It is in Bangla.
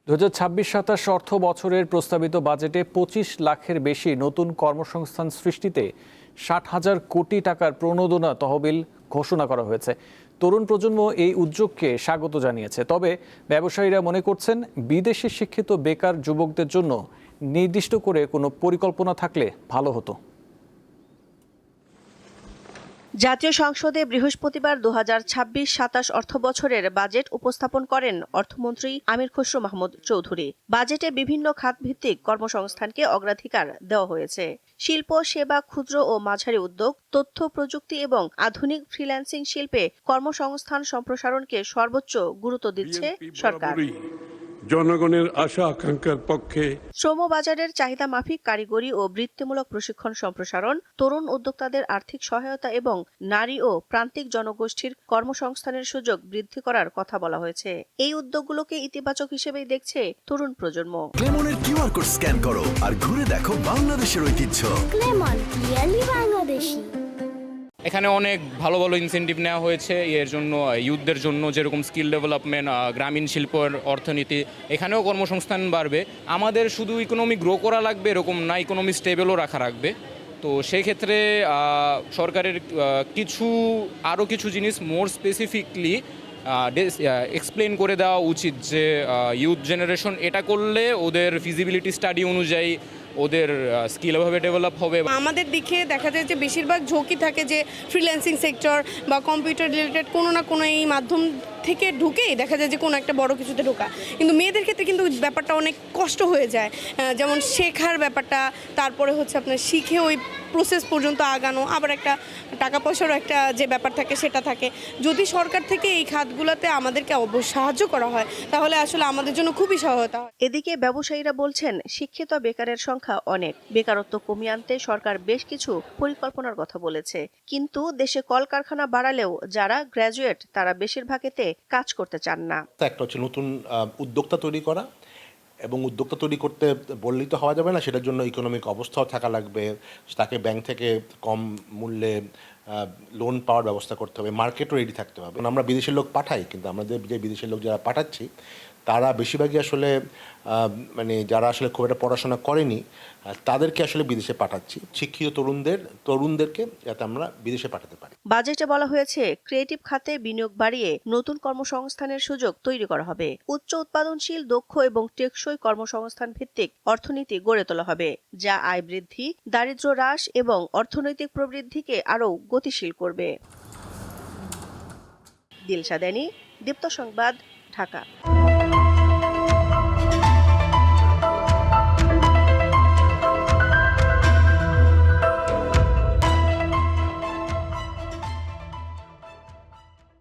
2026-27 অর্থ বছরের প্রস্তাবিত বাজেটে 25 লাখের বেশি নতুন কর্মসংস্থান সৃষ্টিতে 60,000 কোটি টাকার প্রণোদনা তহবিল ঘোষণা করা হয়েছে। তরুণ প্রজন্ম এই উদ্যোগকে স্বাগত জানিয়েছে। তবে ব্যবসায়ীরা মনে করছেন, বিদেশে শিক্ষিত বেকার যুবকদের জন্য নির্দিষ্ট করে কোনো পরিকল্পনা থাকলে ভালো হতো। জাতীয় সংসদে বৃহস্পতিবার 2026-27 অর্থবছরের বাজেট উপস্থাপন করেন অর্থমন্ত্রী আমির খসরু মাহমুদ চৌধুরী। বাজেটে বিভিন্ন খাতভিত্তিক কর্মসংস্থানকে অগ্রাধিকার দেওয়া হয়েছে। শিল্প, সেবা, ক্ষুদ্র ও মাঝারি উদ্যোগ, তথ্য প্রযুক্তি এবং আধুনিক ফ্রিল্যান্সিং শিল্পে কর্মসংস্থান সম্প্রসারণকে সর্বোচ্চ গুরুত্ব দিচ্ছে সরকার। জনগণের আশা আকাঙ্ক্ষার পক্ষে শ্রমবাজারের চাহিদা মাফিক কারিগরি ও বৃত্তিমূলক প্রশিক্ষণ সম্প্রসারণ, তরুণ উদ্যোক্তাদের আর্থিক সহায়তা এবং নারী ও প্রান্তিক জনগোষ্ঠীর কর্মসংস্থানের সুযোগ বৃদ্ধি করার কথা বলা হয়েছে। এই উদ্যোগগুলোকে ইতিবাচক হিসেবেই দেখছে তরুণ প্রজন্ম। ক্লেমনের কিউআর কোড স্ক্যান করো আর ঘুরে দেখো বাংলাদেশের ঐতিহ্য। ক্লেমন, রিয়েলি বাংলাদেশি। এখানে অনেক ভালো ভালো ইনসেন্টিভ নেওয়া হয়েছে এর জন্য, ইউথদের জন্য, যেরকম স্কিল ডেভেলপমেন্ট, গ্রামীণ শিল্পের অর্থনীতি, এখানেও কর্মসংস্থান বাড়বে। আমাদের শুধু ইকোনমি গ্রো করা লাগবে এরকম না, ইকোনমি স্টেবলও রাখা রাখবে। তো সেই ক্ষেত্রে সরকারের আরও কিছু জিনিস মোর স্পেসিফিকলি এক্সপ্লেন করে দেওয়া উচিত, যে ইউথ জেনারেশন এটা করলে ওদের ফিজিবিলিটি স্টাডি অনুযায়ী ওদের স্কিল এভাবে ডেভেলপ হবে। আমাদের দিকে দেখা যায় যে বেশিরভাগ ঝুঁকি থাকে যে ফ্রিল্যান্সিং সেক্টর বা কম্পিউটার রিলেটেড কোনো না কোনো এই মাধ্যম থেকে ঢুকেই দেখা যায় যে কোনো একটা বড় কিছুতে ঢোকা, কিন্তু মেয়েদের ক্ষেত্রে কিন্তু ব্যাপারটা অনেক কষ্ট হয়ে যায়। যেমন শেখার ব্যাপারটা, তারপরে হচ্ছে আপনার শিখে ওই প্রসেস পর্যন্ত আগানো, আবার একটা টাকা পয়সারও একটা যে ব্যাপার থাকে সেটা থাকে। যদি সরকার থেকে এই খাতগুলোতে আমাদেরকে সাহায্য করা হয় তাহলে আসলে আমাদের জন্য খুবই সহায়তা হয়। এদিকে ব্যবসায়ীরা বলছেন, শিক্ষিত বেকারের সংখ্যা অনেক, বেকারত্ব কমিয়ে আনতে সরকার বেশ কিছু পরিকল্পনার কথা বলেছে। কিন্তু দেশে কলকারখানা বাড়ালেও যারা গ্র্যাজুয়েট তারা বেশিরভাগেতে কাজ করতে চান না। একটা হচ্ছে নতুন উদ্যোক্তা তৈরি করা, এবং উদ্যোক্তা তৈরি করতে বললেই তো হওয়া যাবে না, সেটার জন্য ইকোনমিক অবস্থাও থাকা লাগবে, তাকে ব্যাংক থেকে কম মূল্যে লোন পাওয়ার ব্যবস্থা করতে হবে, মার্কেটও রেডি থাকতে হবে। আমরা বিদেশের লোক পাঠাই, কিন্তু আমাদের যে বিদেশের লোক যারা পাঠাচ্ছি তারা বেশিরভাগই আসলে যারা আসলে খুব একটা পড়াশোনা করেনি তাদেরকে আসলে বিদেশে পাঠাচ্ছি। শিক্ষিত তরুণদেরকে যাতে আমরা বিদেশে পাঠাতে পারি। বাজেটে বলা হয়েছে, ক্রিয়েটিভ খাতে বিনিয়োগ বাড়িয়ে নতুন কর্মসংস্থানের সুযোগ তৈরি করা হবে। উচ্চ উৎপাদনশীল, দক্ষ এবং টেকসই কর্মসংস্থান ভিত্তিক অর্থনীতি গড়ে তোলা হবে, যা আয় বৃদ্ধি, দারিদ্র্য হ্রাস এবং অর্থনৈতিক প্রবৃদ্ধিকে আরও গতিশীল করবে। দিলশা দেনি, দীপ্ত সংবাদ, ঢাকা।